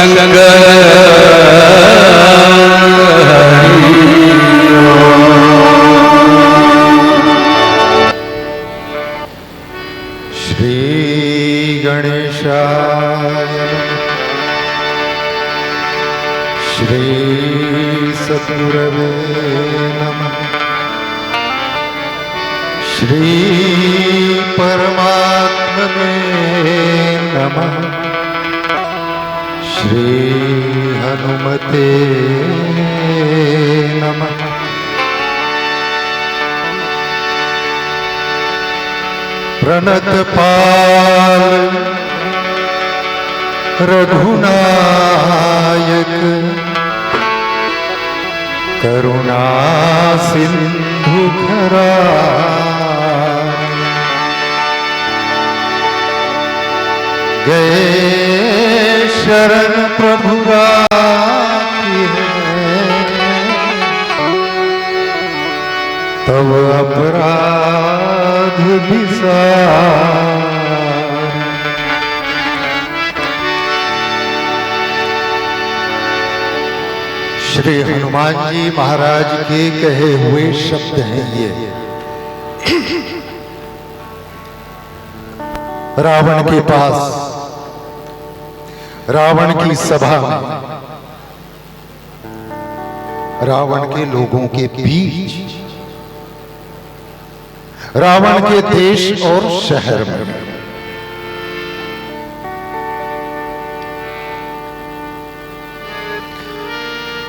शंकर श्री गणेशाय श्री सद्गुरवे नमः। श्री परमात्मने नमः। श्री हनुमते नमः। प्रणत पाल रघुनायक करुणा सिंधु खरा गए शरण प्रभु राखी तब अपराध विसार। श्री हनुमान जी महाराज के कहे हुए शब्द हैं ये। रावण के पास, रावण की सभा में, रावण के लोगों के बीच, रावण के देश और शहर में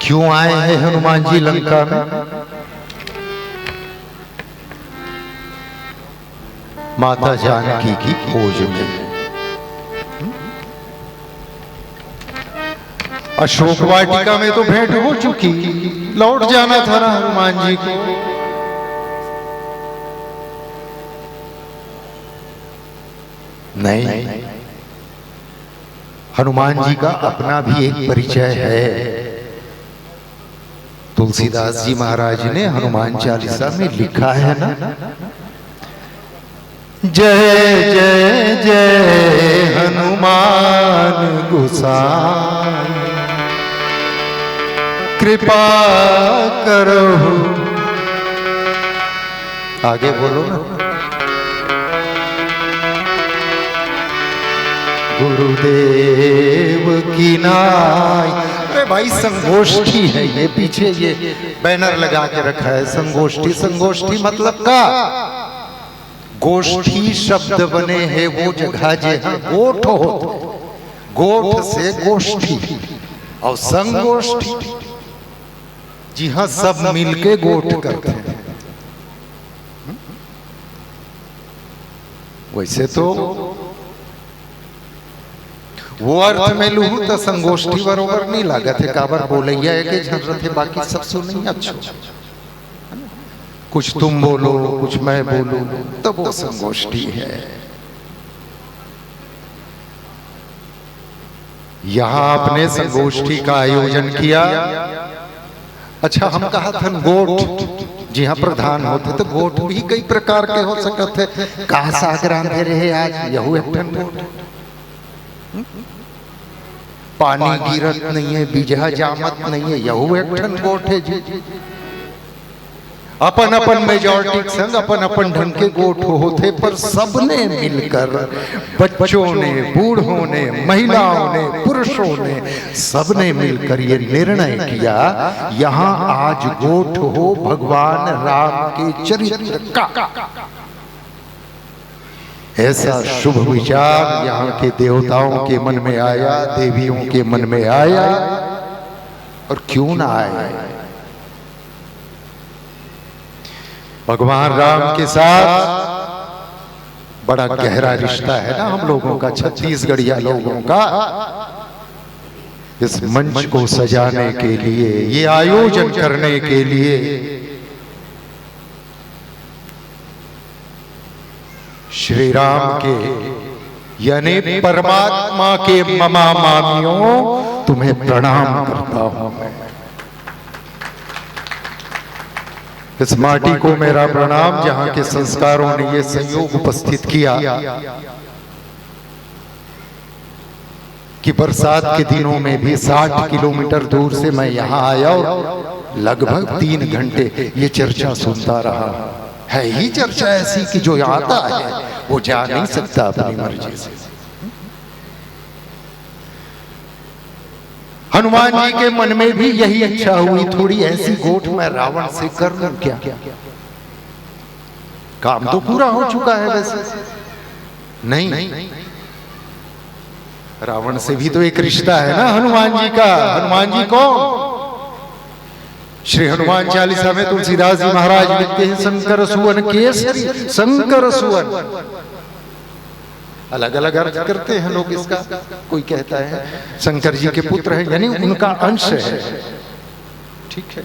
क्यों आए हैं हनुमान जी लंका में? माता जानकी की खोज में। अशोक वाटिका में तो भेंट हो चुकी, लौट जाना था ना हनुमान जी को। नहीं, हनुमान जी का अपना भी एक परिचय है। तुलसीदास जी महाराज ने हनुमान चालीसा में लिखा है ना, जय जय जय हनुमान गोसाई कृपा करो। आगे बोलो ना, गुरुदेव की नाई। अरे भाई संगोष्ठी है ये, पीछे ये बैनर लगा के रखा है संगोष्ठी। संगोष्ठी मतलब का, गोष्ठी शब्द बने हैं वो जगह जहां गोठ हो, गोठ से गोष्ठी और संगोष्ठी जी हाँ सब मिलके गोठ करते हैं। वैसे तो वो अर्थ में लू तो संगोष्ठी बरोबर नहीं लागत है। काबर बोलैया है कि झंझट है, बाकी सब सुनिए अच्छा। कुछ तुम बोलो, कुछ मैं बोलूं, तब वो संगोष्ठी है। यहां आपने संगोष्ठी का आयोजन किया। अच्छा, हम कहा था गोठ, जी हाँ प्रधान होते तो गोठ भी कई प्रकार के हो सकते थे। कहा सागर आंधे रहे आज यहू एक गोठ, पानी गिरत नहीं है, बीजहा जामत नहीं है, यहू एक गोठ है जी। अपन अपन मेजॉरिटी संग अपन अपन ढंग के गोठ होते, पर सबने मिलकर, बच्चों ने, बूढ़ों ने, महिलाओं ने, पुरुषों ने, सबने मिलकर ये निर्णय किया यहाँ आज गोठ हो भगवान राम के चरित्र का। ऐसा शुभ विचार यहाँ के देवताओं के मन में आया, देवियों के मन में आया, और क्यों ना आया। भगवान राम के साथ बड़ा गहरा रिश्ता है ना हम लोगों का, छत्तीसगढ़िया लोगों का। इस मंच को सजाने के लिए, ये आयोजन करने के लिए श्री राम के यानी परमात्मा के ममा मामियों तुम्हें प्रणाम करता हूं। इस माटी को मेरा प्रणाम, जहां के संस्कारों ने ये संयोग उपस्थित किया। कि बरसात के दिनों में भी 60 किलोमीटर दूर से मैं यहाँ आया और लगभग 3 घंटे ये चर्चा सुनता रहा। है ही चर्चा ऐसी कि जो आता है वो जा नहीं सकता अपनी मर्जी से। हनुमान जी के मन में भी यही इच्छा हुई, थोड़ी ऐसी गोठ मैं रावण से कर लूं क्या। काम तो पूरा हो चुका है वैसे। नहीं, रावण से भी तो एक रिश्ता है ना हनुमान जी का। हनुमान जी कौन? श्री हनुमान चालीसा में तुलसीदास जी महाराज लिखते हैं, शंकर सुवन केसरी। शंकर सुवन अलग अलग अर्थ करते हैं लोग इसका। कोई कहता है शंकर जी के पुत्र हैं, यानी उनका अंश है। ठीक है।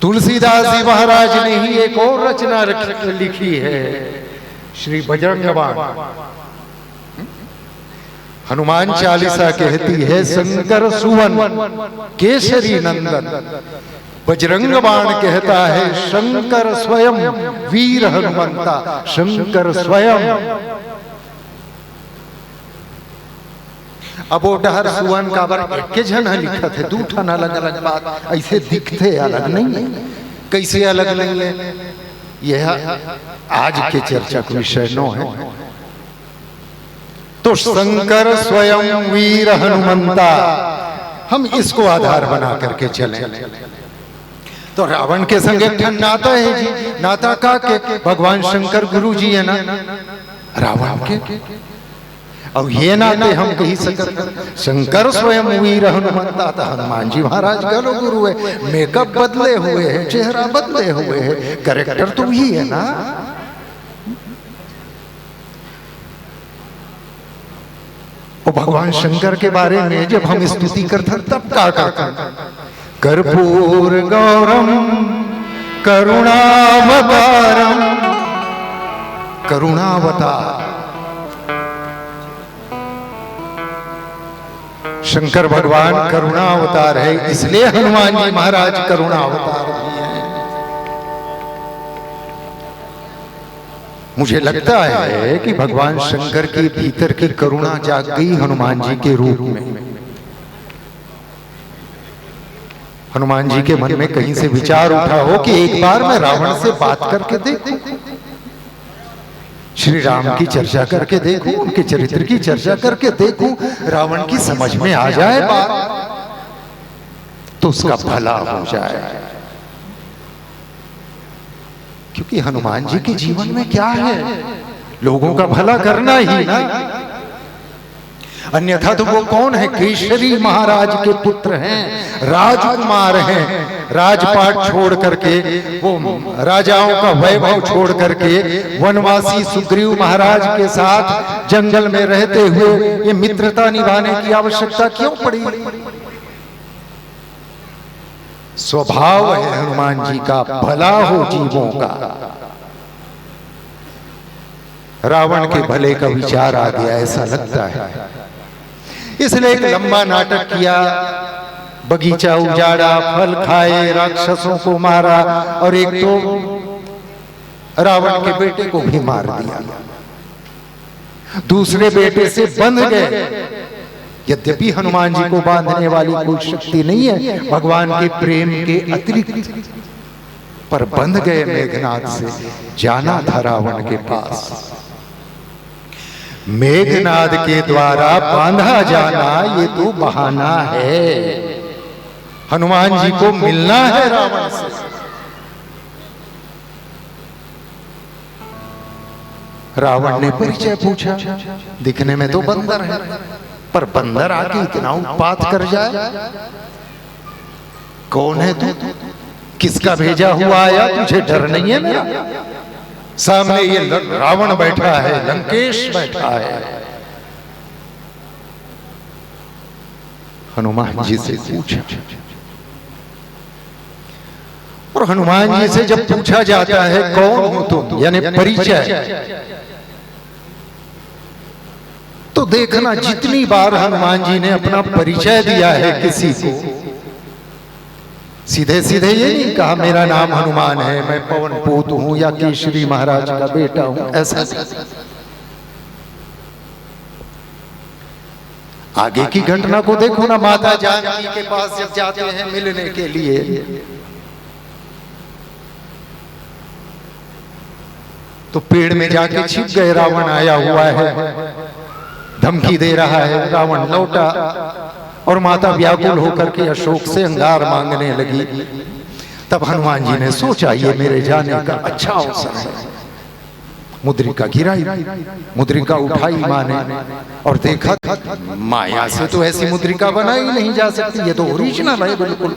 तुलसीदास जी महाराज ने ही एक और रचना लिखी है, श्री बजरंग बाण। हनुमान चालीसा कहती है शंकर सुवन केसरी नंदन, बजरंग बाण कहता है शंकर स्वयं वीर हनुमंता। शंकर स्वयं। अब वो डहर सुवन का बर के जन लिखा थे, दू ठन अलग अलग बात, ऐसे दिखते अलग नहीं है। कैसे अलग नहीं है, यह आज के चर्चा का विषय नो है। तो शंकर स्वयं वीर हनुमंता, हम इसको आधार बना करके चलें। तो रावण के संग एक नाता है जी। नाता का के भगवान शंकर गुरु जी है ना रावण के। अब ये नाते हम कही सकते शंकर स्वयं वीर हनुमंता, था हनुमान जी महाराज गलो गुरु है। मेकअप बदले हुए है, चेहरा बदले हुए है, कैरेक्टर तो ही है ना। और भगवान शंकर के बारे में जब हम स्तुति करते तब क्या करते? कर्पूर गौरम करुणावतारम। करुणावतार शंकर भगवान करुणावतार है, इसलिए हनुमान जी महाराज करुणावतार भी हैं। मुझे लगता है कि भगवान शंकर के भीतर की करुणा जाग गई हनुमान जी के रूप में। हनुमान जी के मन में कहीं से विचार उठा हो कि एक बार मैं रावण से बात करके देखूं, श्री राम की चर्चा करके देखूं, उनके चरित्र की चर्चा करके देखूं, रावण की समझ में आ जाए बात तो उसका भला हो जाए। क्योंकि हनुमान जी के जीवन में क्या है? लोगों का भला करना ही ना। अन्यथा तो वो कौन है? केसरी महाराज के पुत्र हैं, राजकुमार हैं। राजपाट छोड़ करके, वो राजाओं का वैभव छोड़ करके वनवासी सुग्रीव महाराज के साथ जंगल में रहते हुए ये मित्रता निभाने की आवश्यकता क्यों पड़ी? स्वभाव है हनुमान जी का भला हो जीवों का। रावण के भले का विचार आ गया ऐसा लगता है, इसलिए एक लंबा नाटक किया। बगीचा उजाड़ा, फल खाए, राक्षसों को मारा और एक तो रावण के बेटे को भी मार दिया। दूसरे बेटे से बंध गए। यद्यपि हनुमान जी को बांधने वाली कोई शक्ति नहीं है भगवान के प्रेम के अतिरिक्त, पर बंध गए मेघनाद से। जाना था रावण के पास, मेघनाद के द्वारा बांधा जाना ये तो बहाना है। हनुमान जी को मिलना है रावण से। रावण ने परिचय पूछा, दिखने में तो बंदर है, पर बंदर आके इतना उत्पात कर जाए। कौन है तू? किसका भेजा हुआ आया? तुझे डर नहीं है मेरा? सामने ये रावण बैठा है, लंकेश बैठा है। हनुमान जी से पूछा, और हनुमान जी से जब पूछा जाता है कौन हो तुम, यानी परिचय, तो देखना जितनी बार हनुमान जी ने अपना परिचय दिया है किसी को, सीधे सीधे ये नहीं कहा मेरा नाम हनुमान है, मैं पवन पूत हूं या केसरी महाराज का बेटा हूं, ऐसा आगे की घटना को देखो ना, माता जानकी के पास जब जाते हैं मिलने के लिए, तो पेड़ में जाके छिप गए। रावण आया हुआ है, धमकी दे रहा है। रावण लौटा और माता व्याकुल होकर के अशोक से अंगार मांगने लगी। तब हनुमान जी ने सोचा ये मेरे जाने का अच्छा अवसर है। मुद्रिका गिराई, मुद्रिका उठाई मां ने और देखा माया से तो ऐसी मुद्रिका बनाई नहीं जा सकती, ये तो ओरिजिनल है बिल्कुल।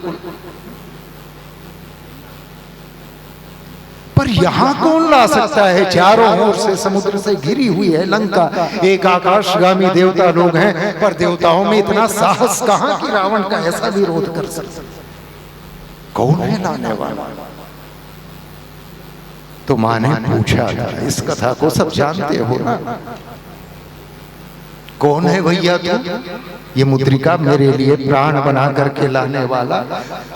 पर यहां कौन ला सकता है? चारों ओर से समुद्र से घिरी हुई है लंका, एक आकाशगामी देवता लोग हैं, पर देवताओं में इतना साहस कहां कि रावण का ऐसा विरोध कर सकते? कौन है लाने वाला? तो मां ने पूछा था, इस कथा को सब जानते हो ना, कौन है भैया तू? ये मुद्रिका मेरे लिए प्राण बना करके लाने वाला।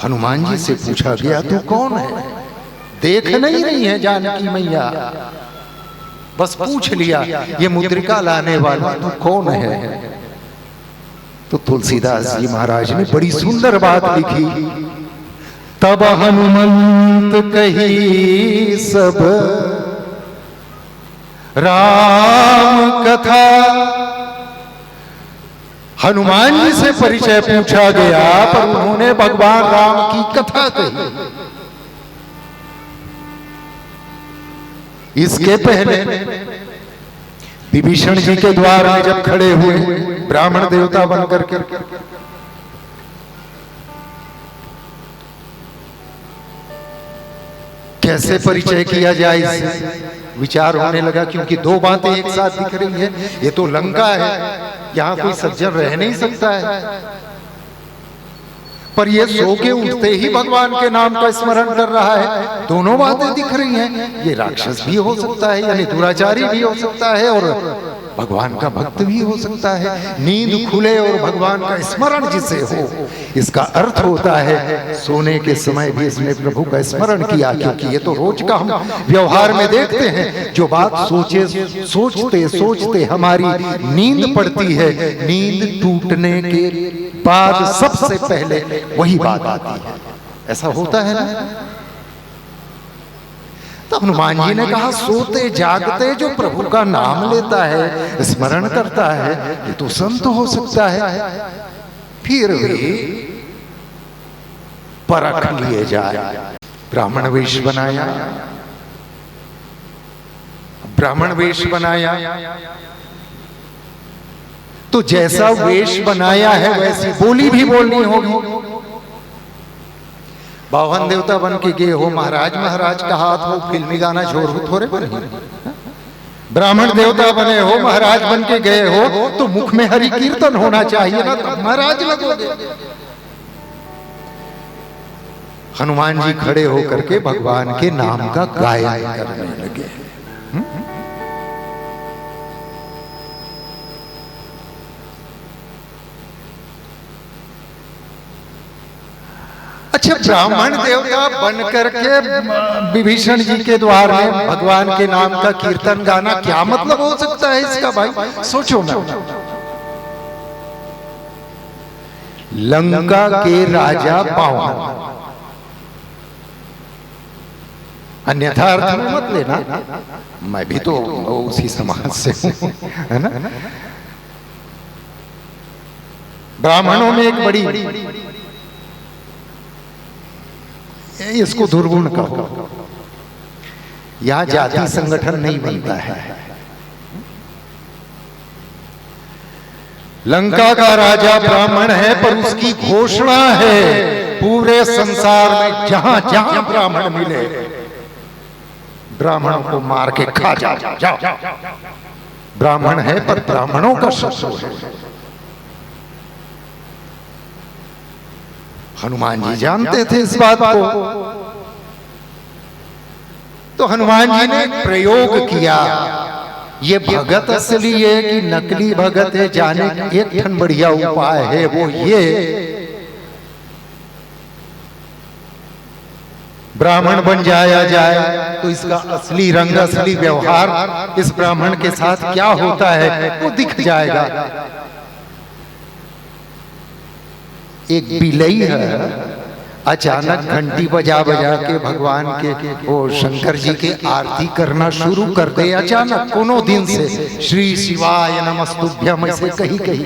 हनुमान जी से पूछा गया तू कौन है? देख नहीं रही है जानकी मैया, बस पूछ लिया ये मुद्रिका लाने वाला तू कौन है? तो तुलसीदास जी महाराज ने बड़ी सुंदर बात लिखी। तब हनुमंत कही सब राम कथा। हनुमान जी से परिचय पूछा गया, पर उन्होंने भगवान राम की कथा कही। इसके पहले विभीषण जी के द्वार में जब खड़े हुए ब्राह्मण देवता बनकर के, कैसे परिचय किया जाए इससे विचार होने लगा, क्योंकि दो बातें एक साथ दिख रही है। ये तो लंका है, यहां कोई सज्जन रह नहीं सकता है, पर ये सो के उठते ही भगवान के नाम का स्मरण कर रहा है। दोनों बातें दिख रही हैं। ये राक्षस भी हो सकता है, यानी दुराचारी भी हो सकता है, और भगवान का भक्त भी हो सकता है। नींद खुले और भगवान का स्मरण जिसे हो, इसका अर्थ होता है सोने के समय भी इसने प्रभु का स्मरण किया, क्योंकि ये तो रोज का हम व्यवहार में देखते हैं। जो बात सोचते सोचते हमारी नींद पड़ती है, नींद टूटने के बाद सबसे पहले वही बात आती है। ऐसा होता है ना? तो हनुमान जी ने कहा सोते जागते जो प्रभु का नाम लेता है, स्मरण करता है, ये तो संत हो सकता है। फिर भी परख लिए जाए। ब्राह्मण वेश बनाया, ब्राह्मण वेश बनाया, तो जैसा वेश बनाया है वैसी बोली भी बोलनी होगी। बावन देवता बन के गए हो, महाराज महाराज का हाथ हो, फिल्मी गाना छोड़ हो थोड़े बने। ब्राह्मण देवता बने हो, महाराज बन के गए हो, तो मुख में हरि कीर्तन होना चाहिए ना, तो महाराज लगोगे। हनुमान जी खड़े होकर के भगवान के नाम का गायन करने लगे। अच्छा, ब्राह्मण देवता बनकर के विभीषण जी के द्वार में भगवान के नाम का कीर्तन गाना, क्या मतलब हो सकता है इसका? भाई सोचो ना। लंका के राजा पावन, अन्यथा अर्थ में मत लेना, मैं भी तो उसी समाज से हूं, है ना? ब्राह्मणों में एक बड़ी, इसको दुर्गुण कहो, यहां जाति संगठन नहीं बनता है। लंका का राजा ब्राह्मण है, पर उसकी घोषणा है पूरे संसार में जहां जहां ब्राह्मण मिले, ब्राह्मणों को मार के खा जाओ। ब्राह्मण है पर ब्राह्मणों का शत्रु है। हनुमान जी जानते थे इस बात को, तो हनुमान जी ने प्रयोग किया। ये भगत असली है कि नकली भगत है, जाने एक ठन बढ़िया उपाय है, वो ये ब्राह्मण बन जाया जाए तो इसका असली रंग, असली व्यवहार इस ब्राह्मण के साथ क्या होता है वो दिख जाएगा। एक बिलई है अचानक घंटी बजा बजा के भगवान के वो शंकर जी के आरती करना शुरू कर दे। अचानक कोनो दिन से श्री शिवाय नमस्तुभ्यम ऐसे कहीं कहीं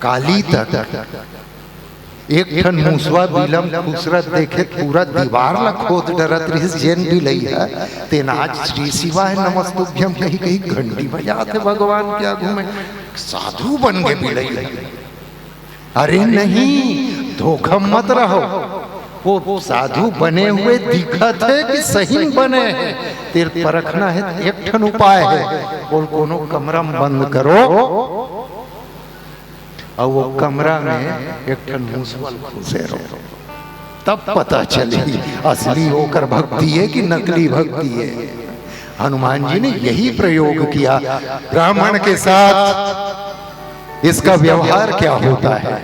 काली तक एक ठन मूसवा बिलम खूसरत देखे पूरा दीवार ला खोद डरत रहिस जेन भी लई है तेनाज श्री शिवाय नमस्तुभ्यम कहीं कहीं घंटी बजाते भगवान के आगू में साधु बन गए बिलई। अरे नहीं, धोखा मत रहो, वो साधु बने हुए दिखत है कि सही बने हैं, तेरे परखना है। एक ठन उपाय है, बोल कोनो कमरा में बंद करो और वो कमरा में एक ठन मूसवल घुसे रहो, तब पता चली असली होकर भक्ति है कि नकली भक्ति है। हनुमान जी ने यही प्रयोग किया। ब्राह्मण के साथ इसका व्यवहार क्या होता है।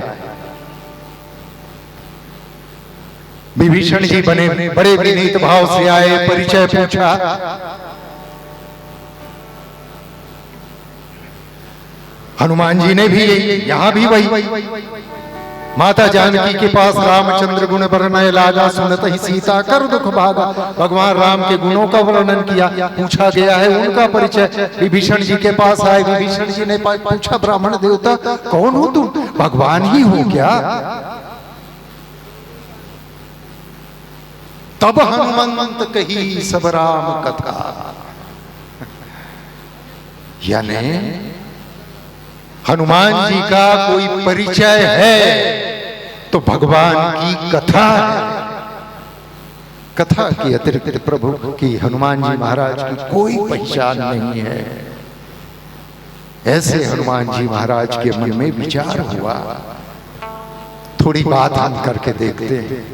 विभीषण जी बने बड़े विनीत भाव से आए, परिचय पूछा। हनुमान जी ने भी यहां भी वही माता जानकी के पास रामचंद्र गुण वर्णय लागा, सुनत ही सीता कर दुख भागा। भगवान राम के गुणों का वर्णन किया, पूछा गया है उनका परिचय। विभीषण जी के पास आए, विभीषण जी ने पूछा ब्राह्मण देवता कौन हो तुम, भगवान ही हो क्या। तब हनुमंत कही सब राम कथा, यानी हनुमान जी का कोई परिचय है तो भगवान की कथा है। कथा की अतिरिक्त प्रभु की हनुमान जी महाराज की कोई पहचान नहीं है। ऐसे हनुमान जी महाराज के मन में विचार हुआ। थोड़ी बात हम करके देखते हैं।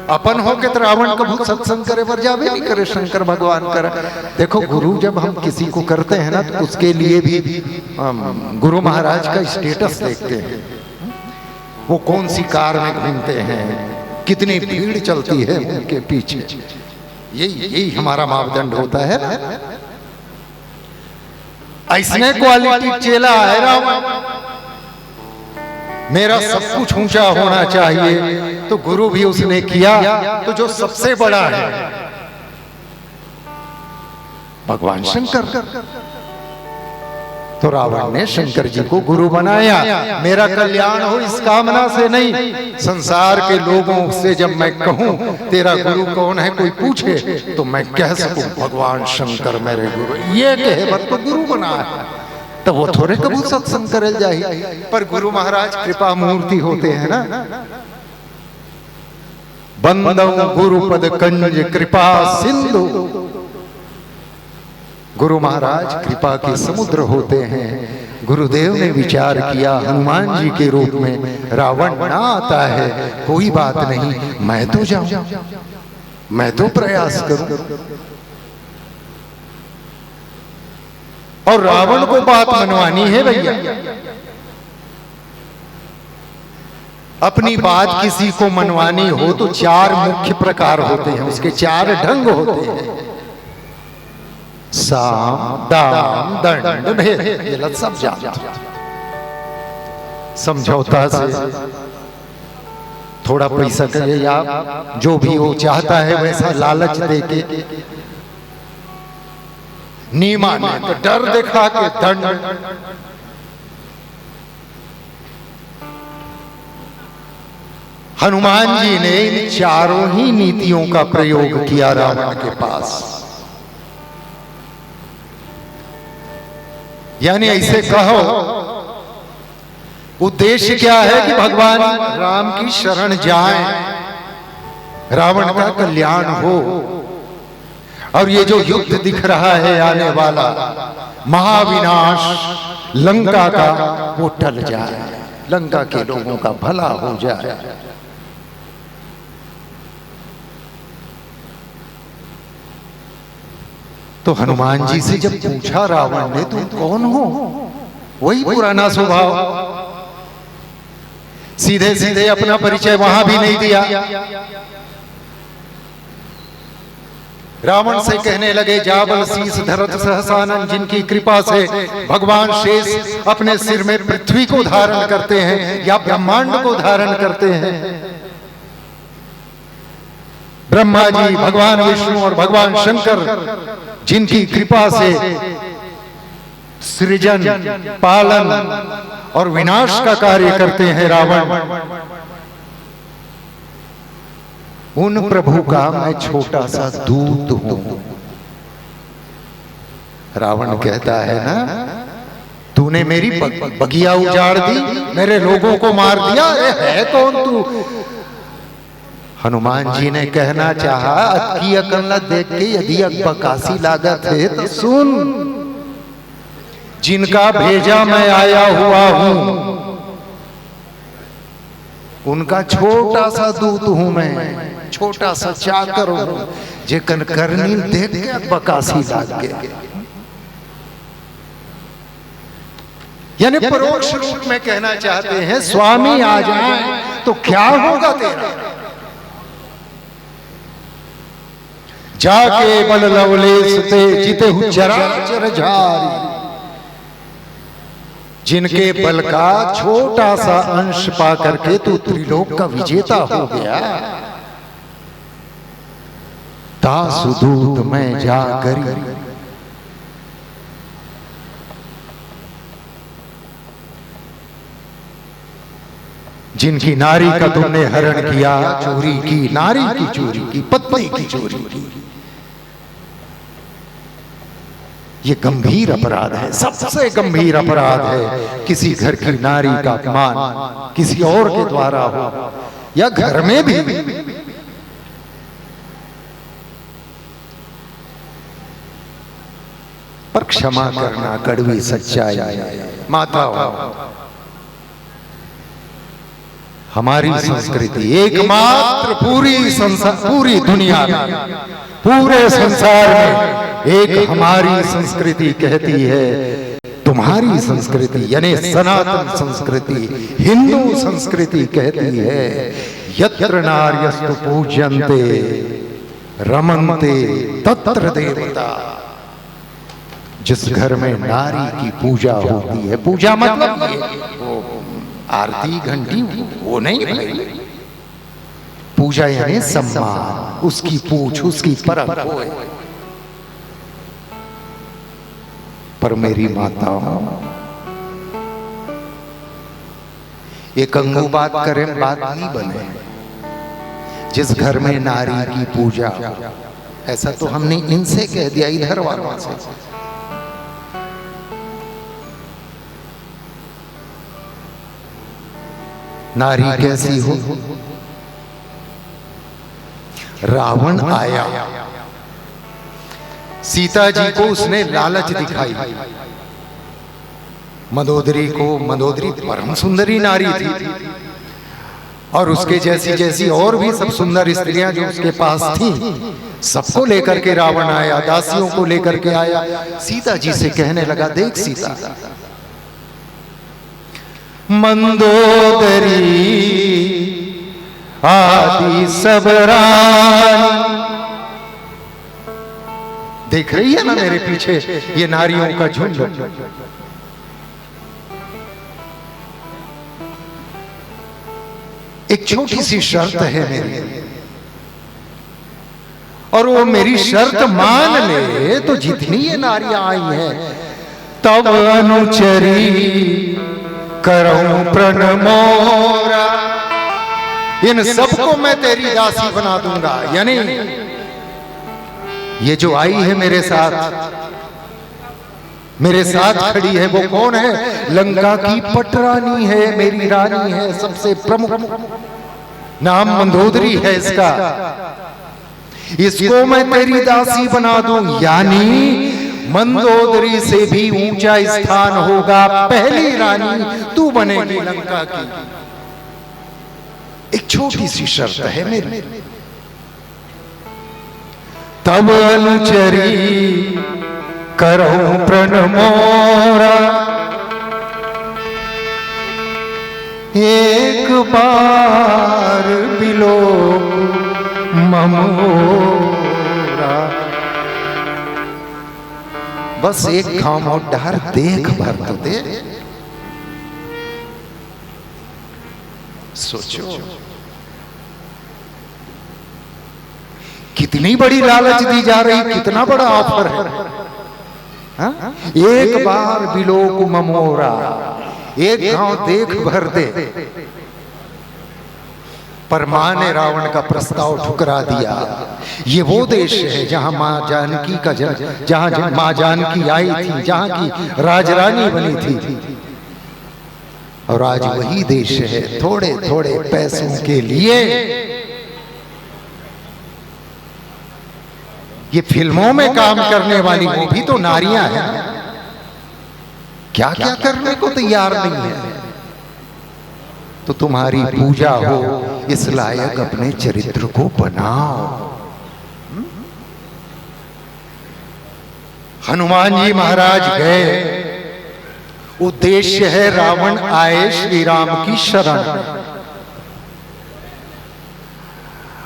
अपन हो के तो रावण कभू सत्संग करे पर जावे नहीं करे, शंकर भगवान करे। देखो गुरु जब हम किसी को करते हैं ना तो उसके लिए भी गुरु महाराज का स्टेटस देखते हैं। वो कौन सी कार में घूमते हैं, कितनी भीड़ चलती है उनके पीछे, यही हमारा मापदंड होता है ना। ऐसने क्वालिटी चेला है रावण, मेरा सब कुछ ऊंचा होना चाहिए, तो गुरु भी उसने किया। तो जो सबसे बड़ा है भगवान शंकर, तो रावण ने शंकर जी को गुरु बनाया। मेरा कल्याण हो इस कामना से नहीं, संसार के लोगों से जब मैं कहूं तेरा गुरु कौन है कोई पूछे तो मैं कह सकूं भगवान शंकर मेरे गुरु, ये कहे पर तो गुरु बनाया। तो वो थोड़े कबू सत्संग करे जाए, पर गुरु महाराज कृपा मूर्ति होते हैं ना। बंदौ गुरुपद कंज कृपा सिंधु, गुरु महाराज कृपा के समुद्र होते हैं। गुरुदेव ने विचार किया हनुमान जी के रूप में रावण ना आता है, कोई बात नहीं, मैं तो जाऊं, मैं तो प्रयास करूं। और रावण को बात मनवानी है भैया। अपनी बात किसी को मनवानी हो तो चार मुख्य प्रकार होते हैं, उसके चार ढंग होते हैं। साम दाम दंड भेद, ये सब जानते। समझौता से थोड़ा पैसा करे या जो भी वो चाहता है वैसा लालच देके, नीमाने तो डर दिखा के दंड। हनुमान जी ने इन चारों ही नीतियों का प्रयोग किया रावण के पास। यानी ऐसे कहो उद्देश्य क्या है कि भगवान राम की शरण जाएं, रावण का कल्याण हो। और ये जो युद्ध दिख रहा है आने वाला महाविनाश लंका का, वो टल जाए, लंका के लोगों का भला हो जाए। तो हनुमान जी से जब पूछा रावण ने तुम कौन हो, वही पुराना स्वभाव, सीधे सीधे अपना परिचय वहां भी नहीं दिया। रावण से कहने लगे, जाबल शीस धरत सहसानन, जिनकी कृपा से भगवान शेष अपने सिर में पृथ्वी को धारण करते हैं या ब्रह्मांड को धारण करते हैं। ब्रह्मा जी, भगवान विष्णु और भगवान शंकर जिनकी कृपा से सृजन, पालन और विनाश का कार्य करते हैं रावण, उन प्रभु का मैं छोटा सा दूत हूं। रावण कहता है ना, तूने मेरी बगिया उजाड़ दी, मेरे लोगों को मार दिया, अरे है कौन तू? हनुमान जी ने कहना चाहा, अक्की अकल देख के यदि अकबकासी लागत है तो सुन, जिनका भेजा मैं आया हुआ हूं, उनका छोटा सा दूत हूं मैं, छोटा सा चाकर हूं, जेकन करनी देख के बकासी लाग के। यानी परोक्ष रूप में कहना चाहते हैं, स्वामी आ जाए तो क्या होगा तेरा? जाके बल लवलेश ते जिते हु चराचर झारी, जिनके बल का छोटा सा अंश पा करके तू त्रिलोक का विजेता हो गया, दासदूत में जा करी। जिनकी नारी का तुमने हरण किया, चोरी की, नारी की चोरी की, पत्नी की चोरी की, ये गंभीर अपराध है, सबसे गंभीर अपराध है। किसी घर की नारी का अपमान किसी और के द्वारा हो या घर में भी, पर क्षमा करना कड़वी सच्चाई। माता हो, हमारी संस्कृति एकमात्र पूरी दुनिया में, पूरे संसार में एक हमारी संस्कृति कहती है, तुम्हारी संस्कृति यानी सनातन संस्कृति, हिंदू संस्कृति कहती है, यत्र नार्यस्तु पूज्यन्ते रमन्ते तत्र देवता। जिस घर में नारी की पूजा होती है, पूजा मतलब ये आरती घंटी वो नहीं भाई, पूजा यानी सम्मान, उसकी पूछ, उसकी परख होए। पर मेरी माताओं, एक अंगू बात करें बात नहीं बने। जिस घर में नारी की पूजा, ऐसा तो हमने इनसे कह दिया, इधर वालों से। नारी कैसी हो? रावण आया, सीता जी को उसने लालच दिखाई, मंदोदरी को, मंदोदरी परम सुंदरी नारी थी, और उसके जैसी जैसी और भी सब सुंदर स्त्रियां जो उसके पास थी, सबको लेकर के रावण आया, दासियों को लेकर के आया। सीता जी से कहने लगा, देख सीता, मंदोदरी आदि सब रानी, देख रही है ना मेरे पीछे ये नारियों का झुंड। एक छोटी सी शर्त है मेरी, और वो मेरी शर्त मान ले तो जितनी ये नारियां आई हैं, तब अनुचरी करऊं प्रणमोरा, इन सबको मैं तेरी दासी बना दूंगा। यानी ये जो आई है मेरे साथ खड़ी है, वो कौन है? लंका की पटरानी है, मेरी रानी है, सबसे प्रमुख, नाम मंदोदरी है इसका। इसको मैं तेरी दासी बना दूं, यानी मंदोदरी से भी ऊंचा स्थान होगा, पहली रानी तू बनेगी लंका की। एक छोटी सी शर्त है मेरी, तब अनुचरी करऊं प्रणमोरा, एक बार बिलो ममोरा। बस एक घाव और डर देख भर तो दे। सोचो कितनी बड़ी लालच दी जा रही, कितना बड़ा ऑफर है। हा? एक बार बिलोक ममोरा, एक गांव देख भर दे। पर मां ने रावण का प्रस्ताव ठुकरा दिया। ये वो देश है जहां मां जानकी का जन्म, जहां मां जानकी आई थी, जहां की राजरानी बनी थी। और आज वही देश है थोड़े थोड़े पैसों के लिए ये फिल्मों में काम करने वाली वो भी तो नारियां हैं, क्या क्या करने को तैयार नहीं है। तो तुम्हारी पूजा हो इस लायक अपने चरित्र को बनाओ। हनुमान जी महाराज गए, उद्देश्य है रावण आए श्री राम की शरण,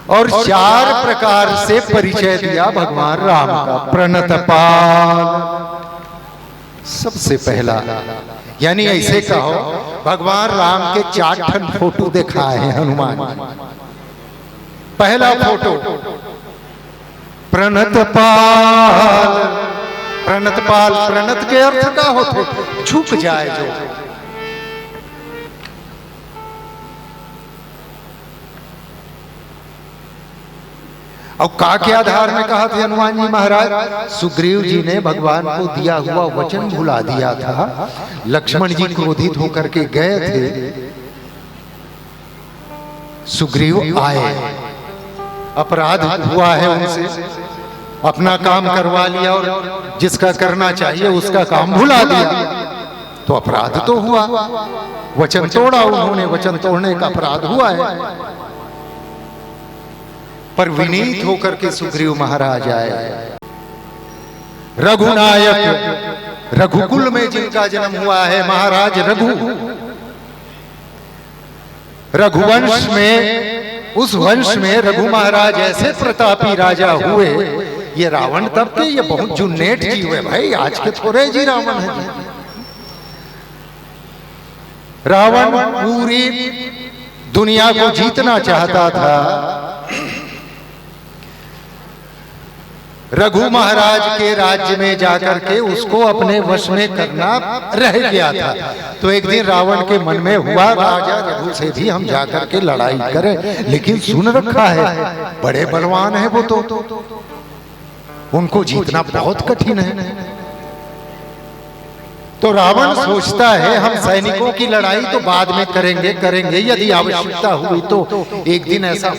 और 4 प्रकार से परिचय दिया भगवान राम का। प्रणतपाल सबसे पहला, यानी ऐसे कहो भगवान राम के 4 ठन फोटो दिखाए हैं हनुमान। पहला फोटो प्रणतपाल। प्रणतपाल, प्रणत के अर्थ का होते झुक जाए जो। और का के आधार में कहा थे हनुमान जी महाराज? सुग्रीव जी ने भगवान को दिया हुआ वचन भुला दिया था। लक्ष्मण जी क्रोधित होकर के गए थे, सुग्रीव आए, अपराध हुआ है उनसे, अपना काम करवा लिया और जिसका करना चाहिए उसका काम भुला दिया, तो अपराध तो हुआ। वचन तोड़ा उन्होंने, वचन तोड़ने का अपराध हुआ है। पर विनीत होकर के सुग्रीव महाराज आए। रघुनायक, रघुकुल में जिनका जन्म हुआ है महाराज रघु, रघुवंश में, उस वंश में रघु महाराज ऐसे प्रतापी राजा हुए। ये रावण तब के ये बहुत जुन्नेट जी हुए भाई, आज के थोड़े जी रावण है। रावण पूरी दुनिया को जीतना चाहता था। रघु महाराज के राज्य में जाकर के उसको अपने वश में करना रह गया था। तो एक दिन रावण के मन में हुआ, राजा रघु से भी हम जाकर के लड़ाई करें, लेकिन सुन रखा है बड़े बलवान है वो, तो उनको जीतना बहुत कठिन है। तो रावण सोचता है हम सैनिकों की लड़ाई तो बाद में करेंगे, यदि आवश्यकता हुई तो एक दिन ऐसा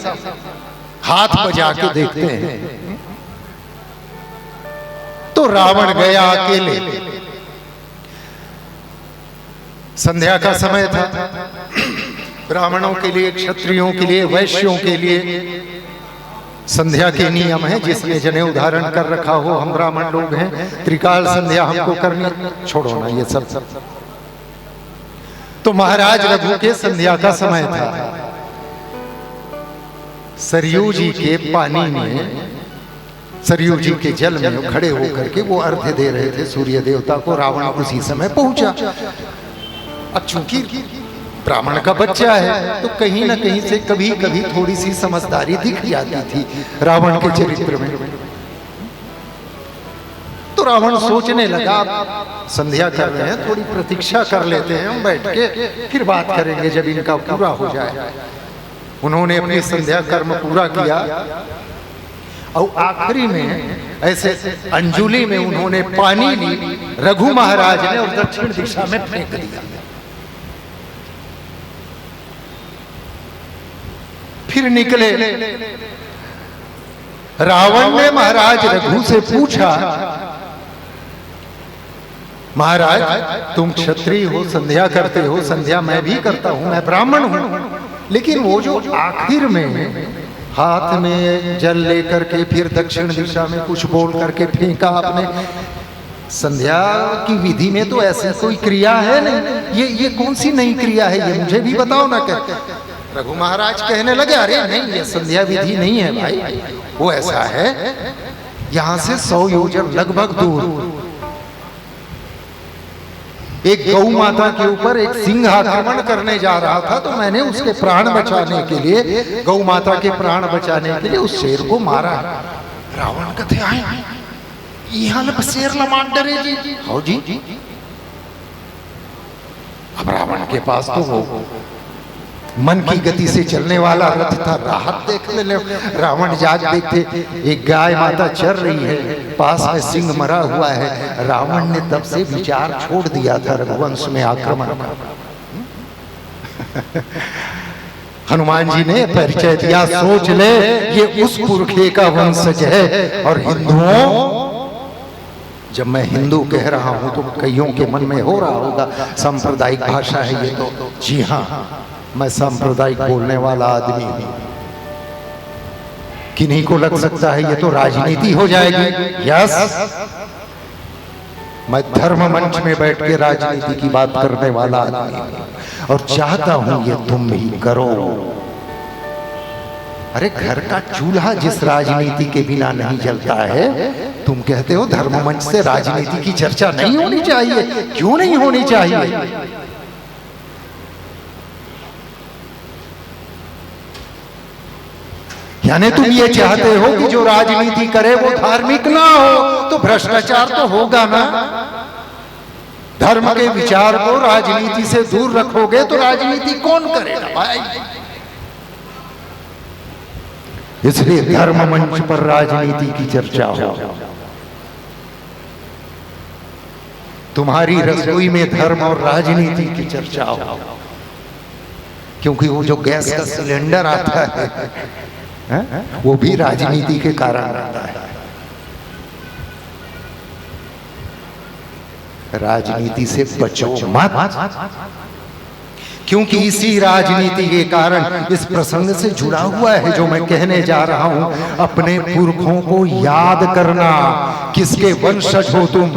हाथ बजा के देखते हैं। तो रावण गया अकेले। संध्या का समय था। ब्राह्मणों के लिए, क्षत्रियों के लिए, वैश्यों के लिए संध्या के नियम है। जिसने जनेऊ धारण कर रखा हो, हम ब्राह्मण लोग हैं, त्रिकाल संध्या हमको करनी, छोड़ो ना ये सब। तो महाराज रघु के संध्या का समय था। सरयू जी के पानी में, सरयू जी के जल में खड़े होकर के वो अर्घ्य दे रहे थे सूर्य देवता को। रावण उसी समय पहुंचा। अब चूंकि ब्राह्मण का बच्चा है तो कहीं ना कहीं से कभी कभी थोड़ी सी समझदारी दिख जाती थी रावण के चरित्र में। तो रावण सोचने लगा संध्या कर रहे हैं, थोड़ी प्रतीक्षा कर लेते हैं, हम बैठ के फिर बात करेंगे जब इनका पूरा हो जाए। उन्होंने अपनी संध्या कर्म पूरा किया और आखिरी में ऐसे अंजुली में उन्होंने पानी ली, रघु महाराज ने, और दक्षिण दिशा में फेंक दिया। फिर निकले। रावण ने महाराज रघु से पूछा, महाराज तुम क्षत्रिय हो, संध्या करते हो, संध्या मैं भी करता हूं, मैं ब्राह्मण हूं, लेकिन वो जो आखिर में हाथ में जल लेकर के फिर दक्षिण दिशा में कुछ बोल करके फेंका आपने, संध्या की विधि में तो ऐसी कोई क्रिया है नहीं, ये कौन सी नई क्रिया है, ये मुझे भी बताओ ना। कहते रघु महाराज कहने लगे, अरे नहीं ये संध्या विधि नहीं है भाई, वो ऐसा है यहां से 100 योजन लगभग दूर एक गौ माता के ऊपर एक सिंह आक्रमण करने जा रहा था, तो मैंने उसके प्राण बचाने के लिए, गौ माता के प्राण बचाने के लिए उस शेर को मारा। रावण कहते आए यहाँ शेर लमाट डरे जी। हो जी। अब रावण के पास तो वो मन की गति से चलने वाला रथ था, राहत देखने ले। रावण जाग देखते एक गाय माता चर रही है, पास में सिंह मरा हुआ है। रावण ने तब से विचार छोड़ दिया था रघुवंश में आक्रमण का। हनुमान जी ने परिचय दिया, सोच ले ये उस पुरखे का वंशज है। और हिंदुओं, जब मैं हिंदू कह रहा हूं तो कईयों के मन में हो रहा होगा सांप्रदायिक भाषा है ये तो। जी हाँ, मैं सांप्रदायिक बोलने वाला आदमी हूं। किन्हीं को लग सकता है ये तो राजनीति हो जाएगी। यस, मैं धर्म मंच में बैठ के राजनीति की बात करने वाला आदमी हूं और चाहता हूं ये तुम भी करो। अरे घर का चूल्हा जिस राजनीति के बिना नहीं जलता है, तुम कहते हो धर्म मंच से राजनीति की चर्चा नहीं होनी चाहिए। क्यों नहीं होनी चाहिए? यानी तुम ये चाहते हो कि जो राजनीति करे वो धार्मिक ना हो, तो भ्रष्टाचार तो होगा ना। धर्म के विचार को राजनीति से दूर रखोगे तो राजनीति कौन करेगा भाई? इसलिए धर्म मंच पर राजनीति की चर्चा हो। तुम्हारी रसोई में धर्म और राजनीति की चर्चा हो, क्योंकि वो जो गैस का सिलेंडर आता है वो भी राजनीति के कारण आता है। राजनीति से बचो मत, क्योंकि इसी राजनीति के कारण इस प्रसंग से जुड़ा हुआ है जो मैं कहने जा रहा हूं। अपने पुरखों को याद करना, किसके वंशज हो तुम।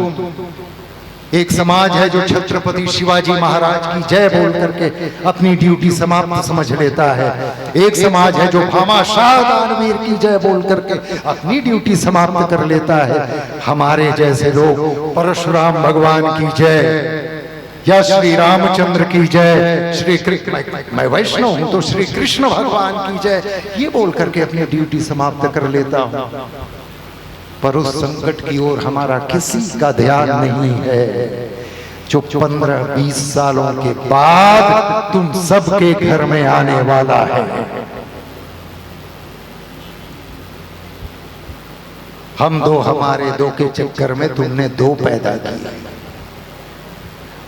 एक समाज है जो छत्रपति शिवाजी महाराज की जय बोल करके अपनी ड्यूटी समाप्त समझ लेता है। एक समाज है जो भामाशाह दानवीर की जय बोल करके अपनी ड्यूटी समाप्त कर लेता है। हमारे जैसे लोग परशुराम भगवान की जय या श्री रामचंद्र की जय, श्री मैं वैष्णव हूं तो श्री कृष्ण भगवान की जय, ये बोल करके अपनी ड्यूटी समाप्त कर लेता हूं। पर उस संकट की ओर हमारा किसी का ध्यान नहीं है जो 15-20 सालों के बाद तुम सबके घर में आने वाला है। हम दो हमारे दो के चक्कर में तुमने दो पैदा किया,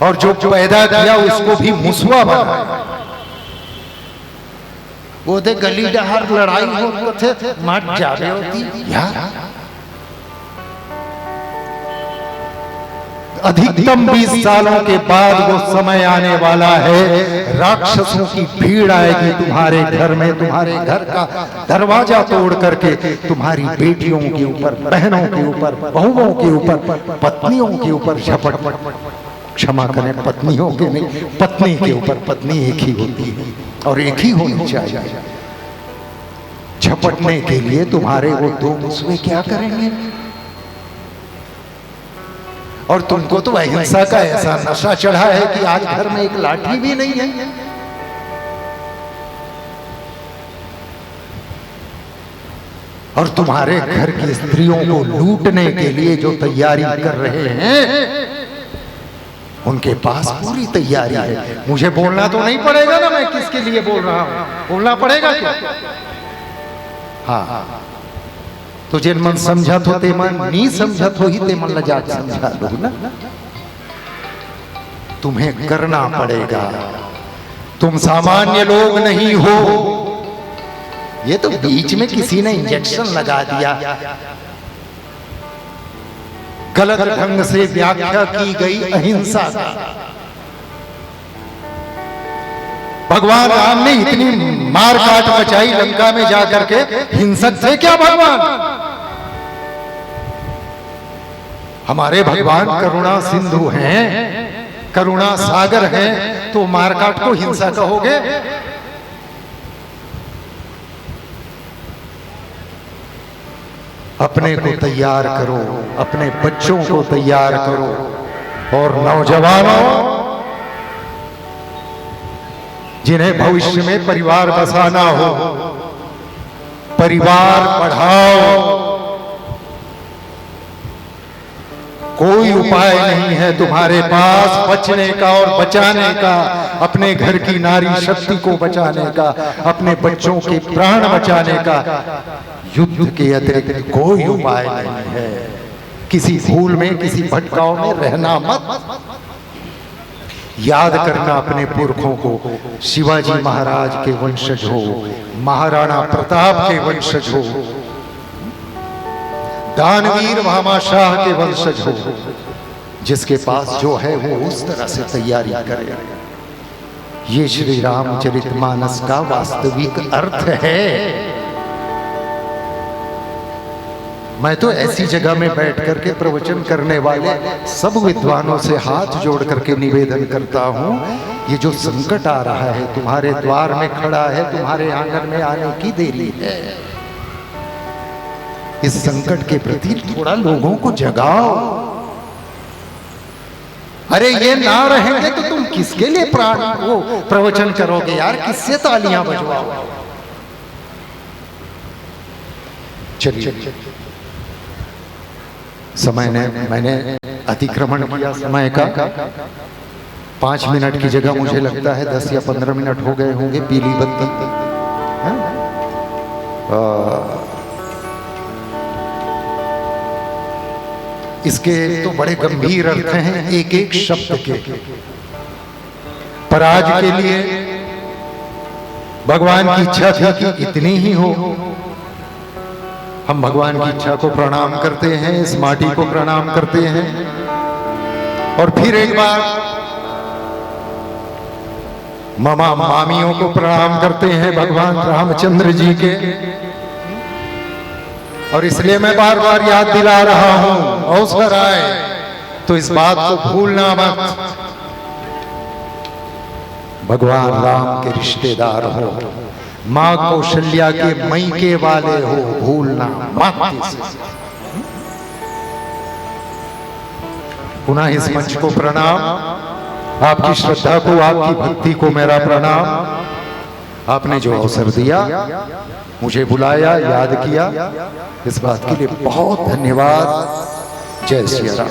और जो पैदा किया उसको भी मुसवा बनाया। वो थे गली डहर लड़ाई हो थे मट जावे होती यार। अधिकतम 20 सालों के बाद वो समय आने वाला है, राक्षसों की भीड़ आएगी तुम्हारे घर में, तुम्हारे घर का दरवाजा तोड़ करके तुम्हारी बेटियों के ऊपर, बहनों के ऊपर, बहुओं के ऊपर, पत्नियों के ऊपर झपट, क्षमा करें पत्नियों के नहीं, पत्नी के ऊपर, पत्नी एक ही होती है और एक ही होनी चाहिए। झपटने के लिए तुम्हारे वो दो मुसवे क्या करेंगे? और तुमको तो अहिंसा का ऐसा नशा चढ़ा है कि आज घर में एक लाठी भी नहीं है। और तुम्हारे घर की स्त्रियों को लूटने के लिए जो तैयारी कर रहे हैं उनके पास पूरी तैयारी है। मुझे बोलना तो नहीं पड़ेगा ना मैं किसके लिए बोल रहा हूं, बोलना पड़ेगा क्या? हाँ, तो जिन मन समझा तो ते मन नहीं समझा तो ही ते मन लजा समझा लो ना। तुम्हें करना पड़ेगा, तुम सामान्य लोग नहीं हो। ये तो बीच में किसी ने इंजेक्शन लगा दिया, गलत ढंग से व्याख्या की गई अहिंसा का। भगवान राम ने इतनी मार काट मचाई लंका में जाकर के, हिंसक थे क्या भगवान? हमारे भगवान करुणा सिंधु हैं, करुणा सागर हैं, तो मारकाट को हिंसा कहोगे? अपने को तैयार करो, अपने बच्चों को तैयार करो, और नौजवानों जिन्हें भविष्य में परिवार बसाना हो, परिवार बढ़ाओ। कोई उपाय नहीं है तुम्हारे पास बचने का और बचाने का, अपने घर की नारी शक्ति को बचाने का, अपने बच्चों के प्राण बचाने का। युद्ध के अतिरिक्त कोई उपाय नहीं है। किसी भूल में, किसी भटकाव में रहना मत। याद करना अपने पुरखों को। शिवाजी महाराज के वंशज हो, महाराणा प्रताप के वंशज हो, दानवीर भामाशाह के वंशज हो। जिसके पास जो है वो उस तरह से तैयारी करे। ये श्री रामचरितमानस का वास्तविक अर्थ है। मैं तो ऐसी जगह में बैठ करके प्रवचन करने वाले सब विद्वानों से हाथ जोड़ करके निवेदन करता हूं, ये जो संकट आ रहा है, तुम्हारे द्वार में खड़ा है, तुम्हारे आंगन में आने की देरी है। इस संकट के प्रति थोड़ा लोगों को जगाओ। अरे ये ना रहेंगे तो तुम किसके लिए प्राण वो प्रवचन करोगे यार? किससे तालियां बजवाओ? चलिए, समय ने मैंने अतिक्रमण किया समय का। 5 मिनट की जगह मुझे लगता है 10 या 15 मिनट हो गए होंगे। पीली बत्ती, इसके तो बड़े गंभीर अर्थ हैं एक एक शब्द के। पर आज के लिए भगवान की इच्छा थी कि इतनी ही हो। हम भगवान की इच्छा को प्रणाम करते हैं, इस माटी को प्रणाम करते हैं, और फिर एक बार मामा मामियों को प्रणाम करते हैं भगवान रामचंद्र जी के। और इसलिए मैं बार बार याद दिला रहा हूं, अवसर आए तो इस बात को भूलना मत। भगवान राम के रिश्तेदार हो, मां कौशल्या के मैके वाले हो, भूलना मत। पुनः इस मंच को प्रणाम, आपकी श्रद्धा को, आपकी भक्ति को मेरा प्रणाम। आपने जो अवसर दिया, मुझे बुलाया, याद किया, इस बात के लिए बहुत धन्यवाद। जय श्री राम।